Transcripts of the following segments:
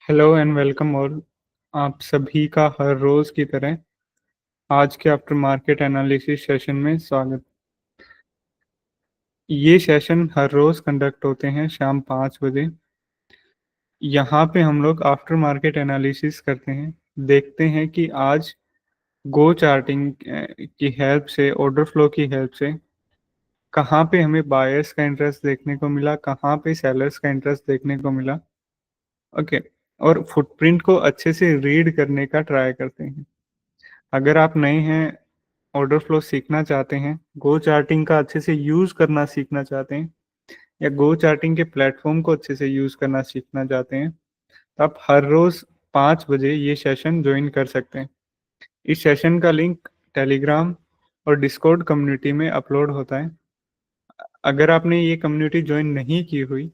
Hello and welcome all. आप सभी का हर रोज़ की तरह आज के आफ्टर मार्केट एनालिसिस सेशन में स्वागत। ये सेशन हर रोज़ कंडक्ट होते हैं शाम 5 बजे। यहाँ पे हम लोग आफ्टर मार्केट एनालिसिस करते हैं, देखते हैं कि आज गो चार्टिंग की हेल्प से, ऑर्डर फ्लो की हेल्प से कहाँ पे हमें बायर्स का इंटरेस्ट देखने को मिला, कहाँ पे सेलर्स का इंटरेस्ट देखने को मिला। ओके, और फुटप्रिंट को अच्छे से रीड करने का ट्राई करते हैं। अगर आप नए हैं, ऑर्डर फ्लो सीखना चाहते हैं, गो चार्टिंग का अच्छे से यूज़ करना सीखना चाहते हैं, या गो चार्टिंग के प्लेटफॉर्म को अच्छे से यूज़ करना सीखना चाहते हैं, तो आप हर रोज़ 5 बजे ये सेशन ज्वाइन कर सकते हैं। इस सेशन का लिंक टेलीग्राम और डिस्कॉर्ड कम्युनिटी में अपलोड होता है। अगर आपने ये कम्युनिटी ज्वाइन नहीं की हुई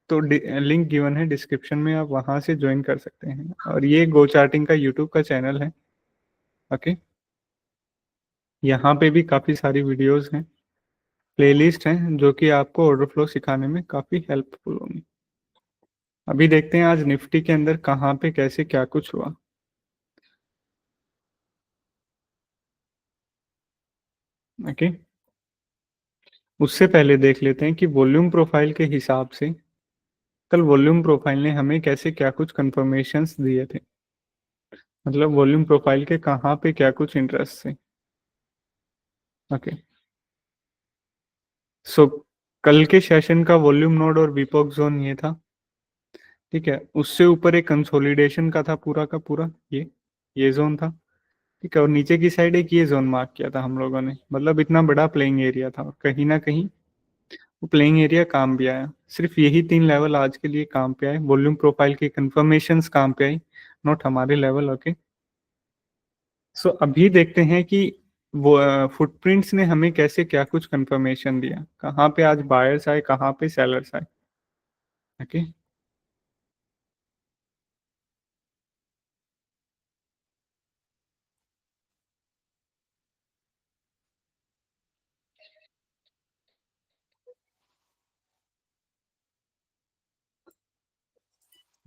तो लिंक गिवन है डिस्क्रिप्शन में, आप वहाँ से ज्वाइन कर सकते हैं। और ये गो चार्टिंग का यूट्यूब का चैनल है। ओके, यहाँ पे भी काफ़ी सारी वीडियोज़ हैं, प्लेलिस्ट हैं, जो कि आपको ऑर्डर फ्लो सिखाने में काफ़ी हेल्पफुल होंगी। अभी देखते हैं आज निफ्टी के अंदर कहाँ पे कैसे क्या कुछ हुआ। ओके, उससे पहले देख लेते हैं कि वॉल्यूम प्रोफाइल के हिसाब से कल वॉल्यूम प्रोफाइल ने हमें कैसे क्या कुछ कंफर्मेशंस दिए थे, मतलब वॉल्यूम प्रोफाइल के कहाँ पे क्या कुछ इंटरेस्ट थे। ओके, सो कल के सेशन का वॉल्यूम नोड और विपोक जोन ये था। ठीक है, उससे ऊपर एक कंसोलिडेशन का था पूरा का पूरा, ये जोन था। ठीक है, और नीचे की साइड एक ये जोन मार्क किया था हम लोगों ने, मतलब इतना बड़ा प्लेइंग एरिया था, और कहीं ना कहीं वो प्लेइंग एरिया काम भी आया। सिर्फ यही 3 लेवल आज के लिए काम पे आए, वॉल्यूम प्रोफाइल की कंफर्मेशंस काम पे आई, नॉट हमारे लेवल। ओके, सो अभी देखते हैं कि वो फुटप्रिंट्स ने हमें कैसे क्या कुछ कंफर्मेशन दिया, कहाँ पे आज बायर्स आए, कहाँ पे सेलर्स आए। ओके,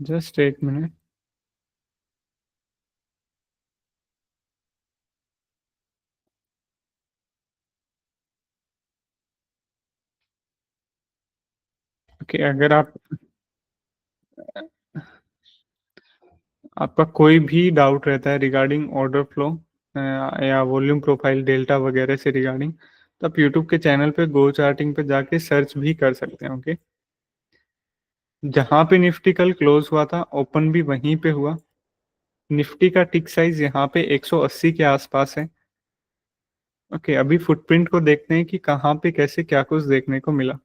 जस्ट एक मिनट। ओके, अगर आपका कोई भी डाउट रहता है रिगार्डिंग ऑर्डर फ्लो या वॉल्यूम प्रोफाइल डेल्टा वगैरह से रिगार्डिंग, तो आप यूट्यूब के चैनल पे गो चार्टिंग पे जाके सर्च भी कर सकते हैं। ओके, जहाँ पे निफ्टी कल क्लोज हुआ था, ओपन भी वहीं पे हुआ। निफ्टी का टिक साइज यहाँ पे 180 के आसपास है। ओके, अभी फुटप्रिंट को देखते हैं कि कहाँ पे कैसे क्या कुछ देखने को मिला।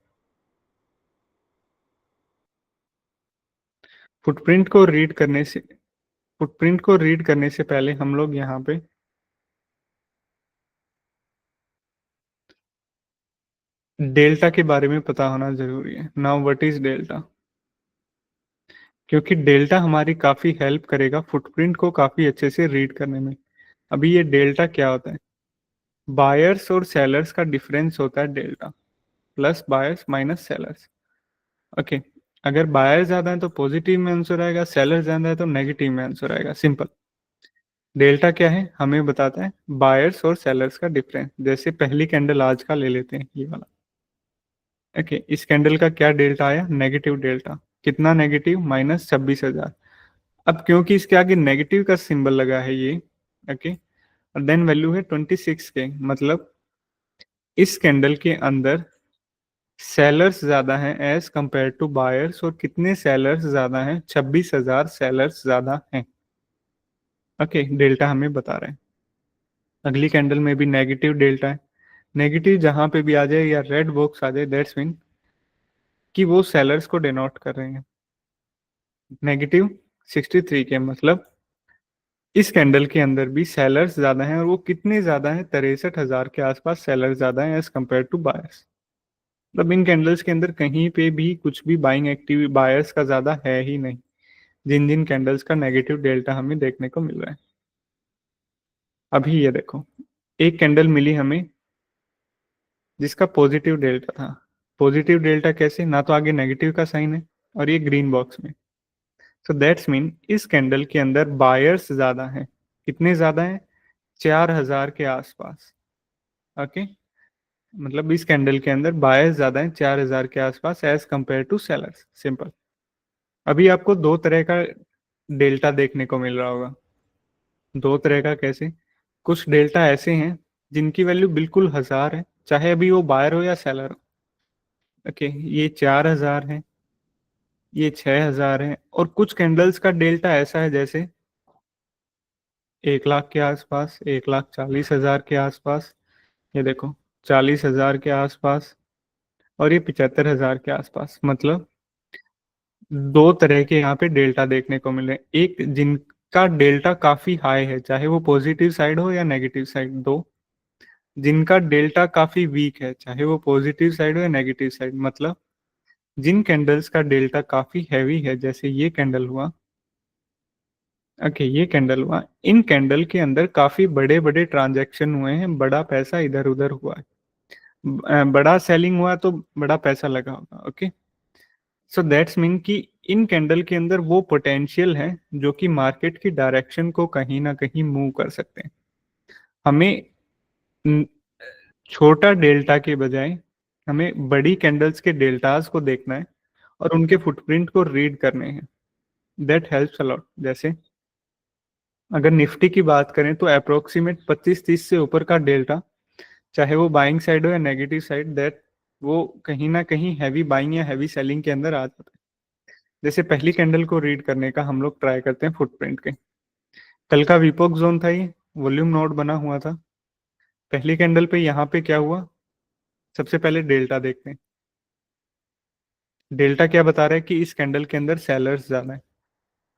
फुटप्रिंट को रीड करने से फुटप्रिंट को रीड करने से पहले हम लोग यहाँ पे डेल्टा के बारे में पता होना जरूरी है। नाउ व्हाट इज डेल्टा, क्योंकि डेल्टा हमारी काफ़ी हेल्प करेगा फुटप्रिंट को काफ़ी अच्छे से रीड करने में। अभी ये डेल्टा क्या होता है, बायर्स और सेलर्स का डिफरेंस होता है delta, plus buyers minus sellers. Okay, अगर बायर ज़्यादा है तो पॉजिटिव में आंसर आएगा, सेलर ज़्यादा है तो नेगेटिव में आंसर आएगा, सिंपल। डेल्टा क्या है, हमें बताता है बायर्स और सेलर्स का डिफरेंस। जैसे पहली कैंडल आज का ले लेते हैं, ये वाला। ओके, इस कैंडल का क्या डेल्टा आया, नेगेटिव डेल्टा। कितना नेगेटिव, -26,000। अब क्योंकि इसके आगे नेगेटिव का सिंबल लगा है ये, ओके, और देन वैल्यू है 26 के, मतलब इस कैंडल के अंदर सेलर्स ज्यादा हैं एज कंपेयर टू बायर्स। और कितने सेलर्स ज्यादा हैं, 26,000 सेलर्स ज्यादा हैं। ओके, डेल्टा हमें बता रहे हैं। अगली कैंडल में भी नेगेटिव डेल्टा है। नेगेटिव जहां पे भी आ जाए या रेड बॉक्स आ जाए, दैट्स मीन कि वो सेलर्स को डिनोट कर रहे हैं। -63 के, मतलब इस कैंडल के अंदर भी सेलर्स ज्यादा हैं, और वो कितने ज्यादा हैं, 63,000 के आसपास सेलर्स ज्यादा हैं एज कंपेयर टू बायर्स। मतलब इन कैंडल्स के अंदर कहीं पे भी कुछ भी बाइंग एक्टिव बायर्स का ज्यादा है ही नहीं, जिन जिन कैंडल्स का नेगेटिव डेल्टा हमें देखने को मिल रहा है। अभी ये देखो, एक कैंडल मिली हमें जिसका पॉजिटिव डेल्टा था। पॉजिटिव डेल्टा कैसे, ना तो आगे नेगेटिव का साइन है, और ये ग्रीन बॉक्स में। सो दैट्स मीन इस कैंडल के अंदर बायर्स ज्यादा हैं। कितने ज्यादा हैं? 4000 के आसपास। ओके, मतलब इस कैंडल के अंदर बायर्स ज्यादा हैं 4000 के आसपास as compare to sellers. Simple. अभी आपको दो तरह का डेल्टा देखने को मिल रहा होगा। दो तरह का कैसे? कुछ डेल्टा ऐसे हैं जिनकी वैल्यू बिल्कुल 1000 है, चाहे अभी वो बायर हो या सेलर हो। ओके, ये 4000 है, ये 6000 है। और कुछ कैंडल्स का डेल्टा ऐसा है जैसे 1 लाख के आसपास, 1,40,000 के आसपास, ये देखो 40,000 के आसपास, और ये 75,000 के आसपास। मतलब दो तरह के यहाँ पे डेल्टा देखने को मिले। एक जिनका डेल्टा काफी हाई है, चाहे वो पॉजिटिव साइड हो या नेगेटिव साइड। दो जिनका डेल्टा काफी वीक है, चाहे वो पॉजिटिव साइड हो या नेगेटिव साइड। मतलब जिन कैंडल्स का डेल्टा काफी हैवी है, जैसे ये कैंडल हुआ। ओके, ये कैंडल हुआ। इन कैंडल के अंदर काफी बड़े बड़े ट्रांजैक्शन हुए हैं, बड़ा पैसा इधर उधर हुआ है। बड़ा सेलिंग हुआ तो बड़ा पैसा लगा होगा। ओके, सो दैट्स मीन कि इन कैंडल के अंदर वो पोटेंशियल है जो कि मार्केट की डायरेक्शन को कहीं ना कहीं मूव कर सकते हैं। हमें न- छोटा डेल्टा के बजाय हमें बड़ी कैंडल्स के डेल्टास को देखना है और उनके फुटप्रिंट को रीड करने हैं। That helps a lot. जैसे अगर निफ्टी की बात करें तो अप्रोक्सीमेट 25-30 से ऊपर का डेल्टा, चाहे वो बाइंग साइड हो या नेगेटिव साइड, दैट वो कहीं ना कहीं हैवी बाइंग या हैवी सेलिंग के अंदर आ जाता है। जैसे पहली कैंडल को रीड करने का हम लोग ट्राई करते हैं फुटप्रिंट के। कल का वीपॉक जोन था, ये वॉल्यूम नोड बना हुआ था। पहली कैंडल पे यहाँ पे क्या हुआ? सबसे पहले डेल्टा देखते हैं। डेल्टा क्या बता रहा है कि इस कैंडल के अंदर सेलर्स ज्यादा है।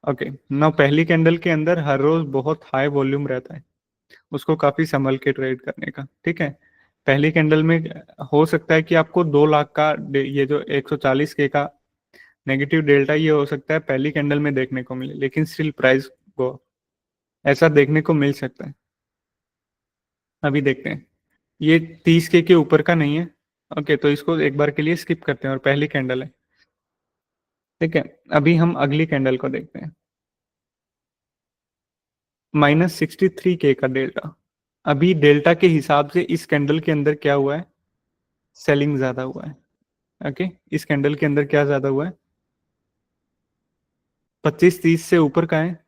ओके, नाउ पहली कैंडल के अंदर हर रोज बहुत हाई वॉल्यूम रहता है, उसको काफी संभल के ट्रेड करने का। ठीक है, पहली कैंडल में हो सकता है कि आपको 2 लाख का ये जो 140 के का नेगेटिव डेल्टा, ये हो सकता है पहली कैंडल में देखने को मिले, लेकिन स्टिल प्राइस को ऐसा देखने को मिल सकता है। अभी देखते हैं, ये 30 के ऊपर का नहीं है। ओके, तो इसको एक बार के लिए स्किप करते हैं और पहली कैंडल है। ठीक है, अभी हम अगली कैंडल को देखते हैं। -63 के का डेल्टा। अभी डेल्टा के हिसाब से इस कैंडल के अंदर क्या हुआ है? सेलिंग ज्यादा हुआ है। ओके, इस कैंडल के अंदर क्या ज्यादा हुआ है? 25-30 से ऊपर का है।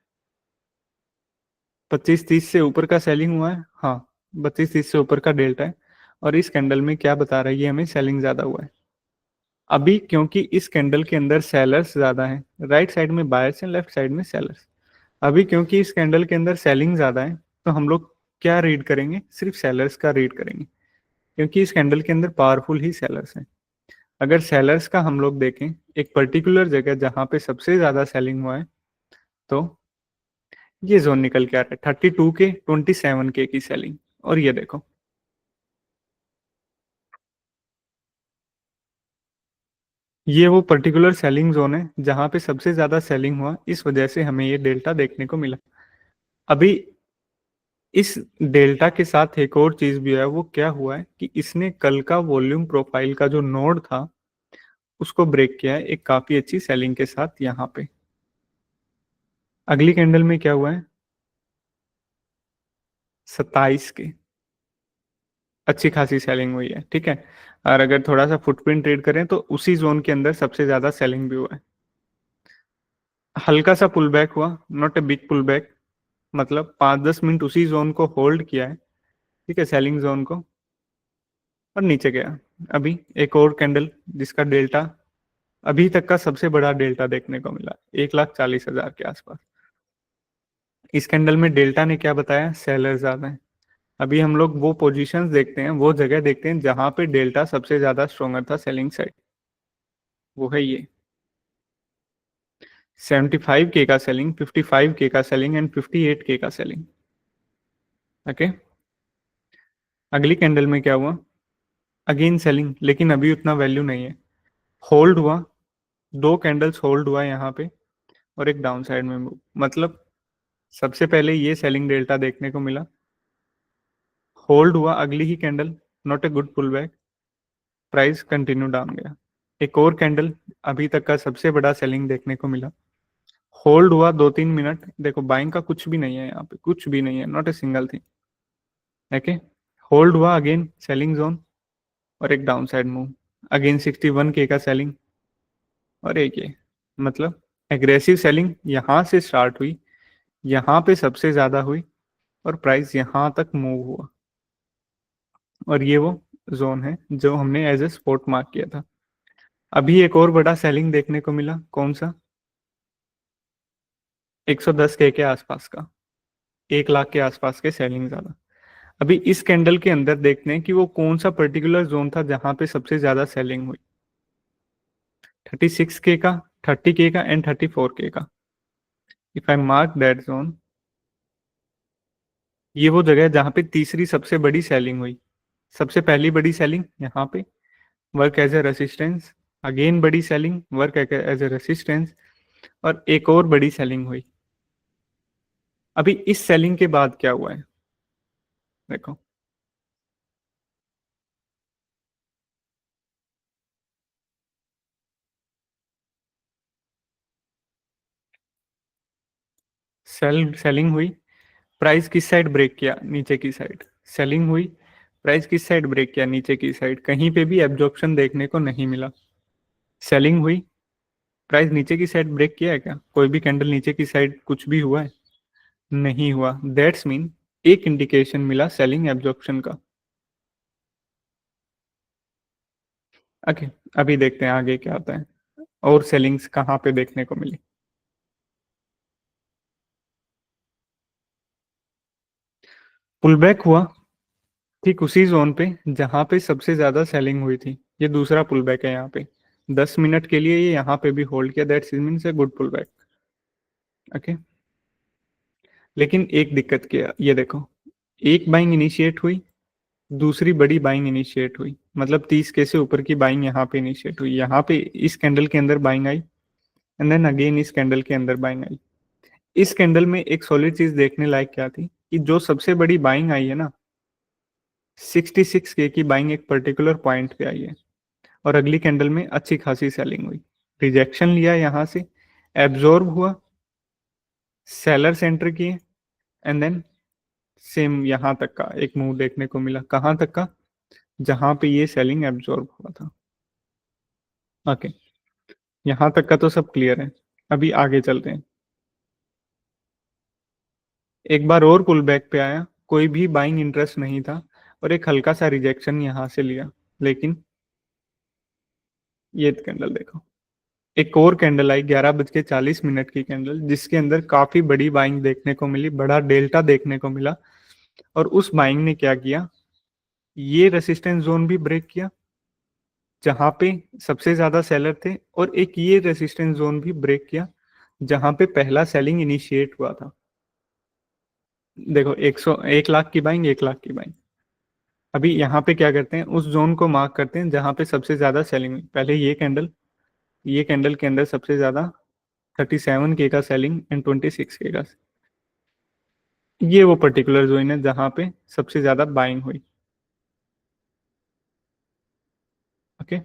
25-30 से ऊपर का सेलिंग हुआ है, हाँ। 32-30 से ऊपर का डेल्टा है। और इस कैंडल में क्या बता रहा है? ये हमें सेलिंग ज्यादा हुआ है। अभी क्योंकि इस कैंडल के अंदर सेलर्स ज्यादा हैं, राइट साइड में बायर्स हैं, लेफ्ट साइड में सेलर्स। अभी क्योंकि इस कैंडल के अंदर सेलिंग ज्यादा है, तो हम लोग क्या रीड करेंगे? सिर्फ सेलर्स का रीड करेंगे, क्योंकि इस कैंडल के अंदर पावरफुल ही सेलर्स हैं। अगर सेलर्स का हम लोग देखें एक पर्टिकुलर जगह जहां पे सबसे ज्यादा सेलिंग हुआ है, तो ये जोन निकल के आ रहा है 32 के 27 के की सेलिंग। और ये देखो, ये वो पर्टिकुलर सेलिंग जोन है जहां पे सबसे ज्यादा सेलिंग हुआ, इस वजह से हमें ये डेल्टा देखने को मिला। अभी इस डेल्टा के साथ एक और चीज भी है, वो क्या हुआ है कि इसने कल का वॉल्यूम प्रोफाइल का जो नोड था उसको ब्रेक किया है एक काफी अच्छी सेलिंग के साथ यहाँ पे। अगली कैंडल में क्या हुआ है? 27 के, अच्छी खासी सेलिंग हुई है। ठीक है, और अगर थोड़ा सा फुटप्रिंट ट्रेड करें तो उसी जोन के अंदर सबसे ज्यादा सेलिंग भी हुआ है। हल्का सा पुल बैक हुआ, not a big pull back. मतलब 5-10 मिनट उसी जोन को होल्ड किया है, ठीक है, सेलिंग जोन को, और नीचे गया। अभी एक और कैंडल जिसका डेल्टा अभी तक का सबसे बड़ा डेल्टा देखने को मिला, 1,40,000 के आसपास। इस कैंडल में डेल्टा ने क्या बताया? सेलर ज्यादा है। अभी हम लोग वो पोजीशंस देखते हैं, वो जगह देखते हैं जहां पे डेल्टा सबसे ज्यादा स्ट्रोंगर था सेलिंग साइड। वो है ये 75 के का सेलिंग, 55 के का सेलिंग एंड 58 के का सेलिंग। ओके, अगली कैंडल में क्या हुआ? अगेन सेलिंग, लेकिन अभी उतना वैल्यू नहीं है। होल्ड हुआ, दो कैंडल्स होल्ड हुआ यहाँ पे, और एक डाउन साइड में मूव। मतलब सबसे पहले ये सेलिंग डेल्टा देखने को मिला, होल्ड हुआ, अगली ही candle not a good pull back, price continue down गया। एक और कैंडल, अभी तक का सबसे बड़ा सेलिंग देखने को मिला, होल्ड हुआ 2-3 मिनट, देखो बाइंग का कुछ भी नहीं है यहाँ पे, कुछ भी नहीं है, not a single thing. Okay, hold हुआ अगेन सेलिंग जोन, और एक down side move, again 61K का सेलिंग, और एक ये, मतलब एग्रेसिव सेलिंग यहाँ से स्टार्ट हुई, यहाँ पे सबसे ज्यादा हुई, और प्राइस यहाँ तक मूव हुआ, और ये वो जोन है जो हमने एज ए सपोर्ट मार्क किया था। अभी एक और बड़ा सेलिंग देखने को मिला, कौन सा? 110K के आसपास का, 1 लाख के आसपास के सेलिंग ज्यादा। अभी इस कैंडल के अंदर देखते हैं कि वो कौन सा पर्टिकुलर जोन था जहां पे सबसे ज्यादा सेलिंग हुई। 36K का, 30K का एंड 34K का। If I mark that zone, ये वो जगह है जहां पे तीसरी सबसे बड़ी सेलिंग हुई। सबसे पहली बड़ी सेलिंग यहाँ पे, work as a resistance, again बड़ी selling, work as a resistance, और एक और बड़ी सेलिंग हुई। अभी इस सेलिंग के बाद क्या हुआ है, देखो। सेलिंग हुई, प्राइस किस साइड ब्रेक किया, नीचे की साइड। सेलिंग हुई, प्राइस किस साइड ब्रेक किया, नीचे की साइड, कहीं पे भी एब्जॉर्प्शन देखने को नहीं मिला। सेलिंग हुई, प्राइस नीचे की साइड ब्रेक किया है क्या, कोई भी कैंडल नीचे की साइड कुछ भी हुआ है? नहीं हुआ। दैट्स मीन एक इंडिकेशन मिला सेलिंग एब्जॉर्प्शन का। ओके, अभी देखते हैं आगे क्या आता है, और सेलिंग्स कहाँ पे देखने को मिली। पुल बैक हुआ ठीक उसी जोन पे जहां पे सबसे ज्यादा सेलिंग हुई थी। ये दूसरा पुल बैक है यहाँ पे, 10 मिनट के लिए ये यहाँ पे भी होल्ड किया, that's means a good pull back. Okay, लेकिन एक दिक्कत क्या, ये देखो, एक बाइंग इनिशिएट हुई, दूसरी बड़ी बाइंग इनिशिएट हुई, मतलब 30K से ऊपर की बाइंग यहाँ पे इनिशिएट हुई, यहाँ पे इस कैंडल के अंदर बाइंग आई, एंड देन अगेन इस कैंडल के अंदर बाइंग आई। इस कैंडल में एक सॉलिड चीज देखने लायक क्या थी, कि जो सबसे बड़ी बाइंग आई है ना, 66K की बाइंग एक पर्टिकुलर पॉइंट पे आई है, और अगली कैंडल में अच्छी खासी सेलिंग हुई, रिजेक्शन लिया यहाँ से, एब्जॉर्ब हुआ, सेलर सेंटर किए, एंड देन सेम यहाँ तक का एक मूव देखने को मिला, कहाँ तक का, जहां पे ये सेलिंग एब्जॉर्ब हुआ था। ओके, यहाँ तक का तो सब क्लियर है। अभी आगे चलते हैं। एक बार और पुल बैक पे आया, कोई भी बाइंग इंटरेस्ट नहीं था, और एक हल्का सा रिजेक्शन यहाँ से लिया, लेकिन ये कैंडल देखो, एक और कैंडल आई 11:40 की कैंडल, जिसके अंदर काफी बड़ी बाइंग देखने को मिली, बड़ा डेल्टा देखने को मिला। और उस बाइंग ने क्या किया, ये रेसिस्टेंस जोन भी ब्रेक किया जहां पे सबसे ज्यादा सेलर थे, और एक ये रेसिस्टेंस जोन भी ब्रेक किया जहां पे पहला सेलिंग इनिशिएट हुआ था। देखो, 1 लाख की बाइंग, 1 लाख की बाइंग। अभी यहाँ पे क्या करते हैं, उस जोन को मार्क करते हैं जहां पे सबसे ज्यादा सेलिंग हुई। पहले ये कैंडल के अंदर सबसे ज्यादा 37K का सेलिंग एंड 26K का, ये वो पर्टिकुलर जोन है जहां पे सबसे ज्यादा बाइंग हुई। ओके,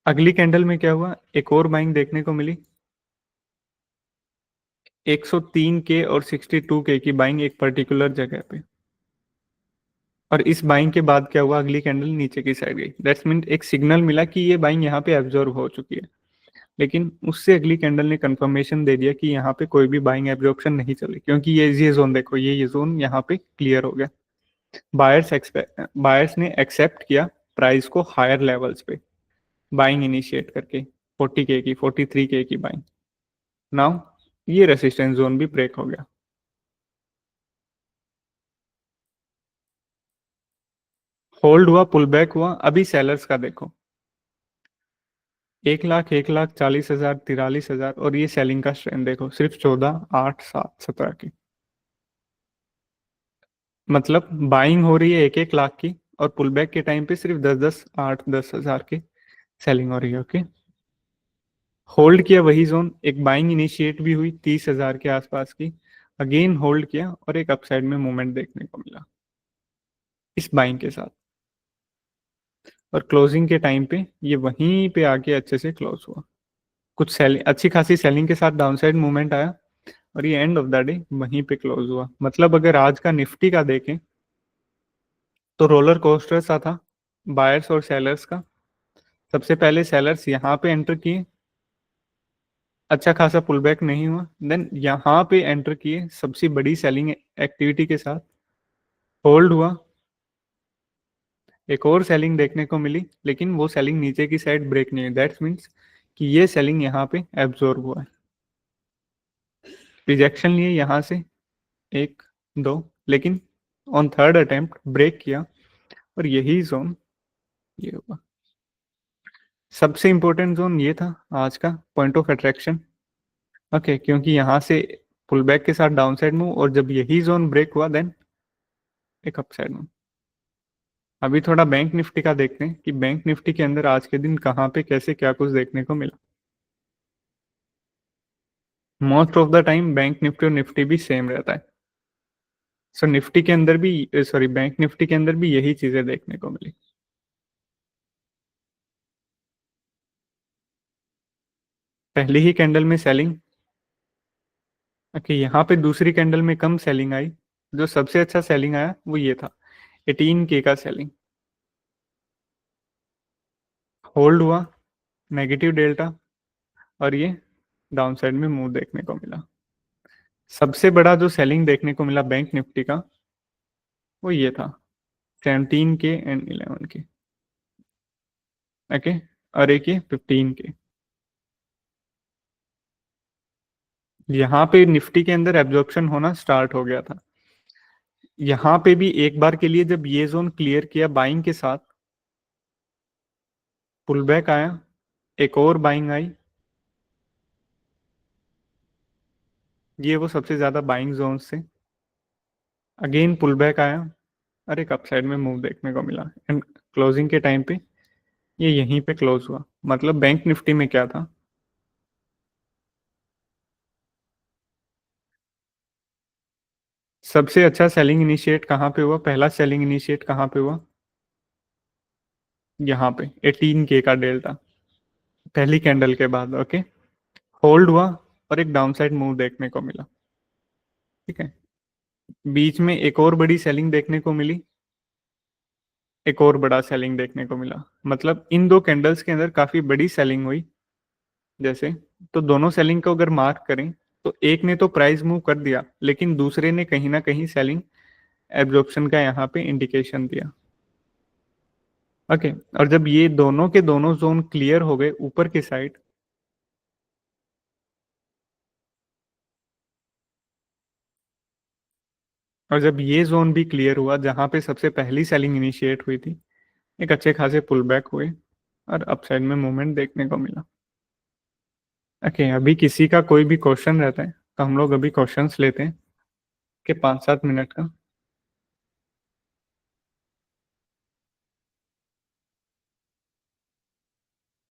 अगली कैंडल में क्या हुआ, एक और बाइंग देखने को मिली, 103K और 62K की बाइंग एक पर्टिकुलर जगह पे। और इस बाइंग के बाद क्या हुआ, अगली कैंडल नीचे की साइड गई, दैट्स मीन एक सिग्नल मिला कि ये बाइंग यहाँ पे एब्जॉर्व हो चुकी है। लेकिन उससे अगली कैंडल ने कंफर्मेशन दे दिया कि यहाँ पे कोई भी बाइंग एब्जॉर्प्शन नहीं चली, क्योंकि ये जोन देखो, ये जोन यहाँ पे क्लियर हो गया। बायर्स ने एक्सेप्ट किया प्राइस को हायर लेवल्स पे, बाइंग इनिशिएट करके, 40K की, 43K की बाइंग। नाउ ये रेसिस्टेंस जोन भी ब्रेक हो गया, होल्ड हुआ, पुल बैक हुआ। अभी सेलर्स का देखो, 1 लाख, 1,40,000, 43,000, और ये सेलिंग का स्ट्रेंथ देखो, सिर्फ 14, 8, 7, 17 की। मतलब बाइंग हो रही है 1-1 लाख की, और पुल बैक के टाइम पे सिर्फ 10-10, 8-10 हज़ार की सेलिंग हो रही है। ओके, होल्ड किया वही जोन, एक बाइंग इनिशिएट भी हुई 30,000 के आसपास की, अगेन होल्ड किया, और एक अपसाइड में मूवमेंट देखने को मिला इस बाइंग के साथ, और क्लोजिंग के टाइम पे ये वहीं पे आके अच्छे से क्लोज हुआ। कुछ सेलिंग, अच्छी खासी सेलिंग के साथ डाउनसाइड मूवमेंट आया और ये एंड ऑफ द डे वहीं पे क्लोज हुआ। मतलब अगर आज का निफ्टी का देखें तो रोलर कोस्टर सा था बायर्स और सेलर्स का। सबसे पहले सेलर्स यहाँ पे एंटर किए, अच्छा खासा पुल बैक नहीं हुआ, देन यहाँ पे एंटर किए सबसे बड़ी सेलिंग एक्टिविटी के साथ, होल्ड हुआ, एक और सेलिंग देखने को मिली, लेकिन वो सेलिंग नीचे की साइड ब्रेक नहीं हुई। दैट्स मीन्स कि ये सेलिंग यहाँ पे एब्जॉर्ब हुआ है। रिजेक्शन लिए यहाँ से एक दो, लेकिन ऑन थर्ड अटेम्प्ट ब्रेक किया और यही जोन ये हुआ। सबसे इंपॉर्टेंट जोन ये था आज का पॉइंट ऑफ अट्रैक्शन। ओके, क्योंकि यहाँ से पुल बैक के साथ डाउन साइड मूव और जब यही जोन ब्रेक हुआ देन एक अप साइड मूव। अभी थोड़ा बैंक निफ्टी का देखते हैं कि बैंक निफ्टी के अंदर आज के दिन कहाँ पे कैसे क्या कुछ देखने को मिला। Most of the time bank Nifty और निफ्टी भी सेम रहता है। सो निफ्टी के अंदर भी, सॉरी बैंक निफ्टी के अंदर भी यही चीजें देखने को मिली। पहली ही कैंडल में सेलिंग। ओके, यहाँ पे दूसरी कैंडल में कम सेलिंग आई। जो सबसे अच्छा सेलिंग आया वो ये था 18K का सेलिंग। होल्ड हुआ, नेगेटिव डेल्टा और ये डाउन साइड में मूव देखने को मिला। सबसे बड़ा जो सेलिंग देखने को मिला बैंक निफ्टी का वो ये था 17K एंड 11K। ओके, और एक ये 15K। यहाँ पे निफ्टी के अंदर एब्जॉर्प्शन होना स्टार्ट हो गया था। यहाँ पे भी एक बार के लिए जब ये जोन क्लियर किया बाइंग के साथ, पुल बैक आया, एक और बाइंग आई, ये वो सबसे ज्यादा बाइंग जोन से, अगेन पुल बैक आया और एक अपसाइड में मूव देखने को मिला एंड क्लोजिंग के टाइम पे ये यहीं पे क्लोज हुआ। मतलब बैंक निफ्टी में क्या था, सबसे अच्छा सेलिंग इनिशिएट कहाँ पे हुआ, पहला सेलिंग इनिशिएट कहाँ पे हुआ, यहाँ पे 18K का डेल्टा पहली कैंडल के बाद। ओके, होल्ड हुआ और एक डाउनसाइड मूव देखने को मिला। ठीक है, बीच में एक और बड़ी सेलिंग देखने को मिली, एक और बड़ा सेलिंग देखने को मिला। मतलब इन दो कैंडल्स के अंदर काफी बड़ी सेलिंग हुई जैसे। तो दोनों सेलिंग को अगर मार्क करें तो एक ने तो प्राइस मूव कर दिया, लेकिन दूसरे ने कहीं ना कहीं सेलिंग एब्जॉर्प्शन का यहाँ पे इंडिकेशन दिया। ओके, और जब ये दोनों के दोनों जोन क्लियर हो गए ऊपर की साइड, और जब ये जोन भी क्लियर हुआ जहां पे सबसे पहली सेलिंग इनिशिएट हुई थी, एक अच्छे खासे पुल बैक हुए और अपसाइड में मूवमेंट देखने को मिला। ओके, अभी किसी का कोई भी क्वेश्चन रहता है तो हम लोग अभी क्वेश्चंस लेते हैं कि 5-7 मिनट का।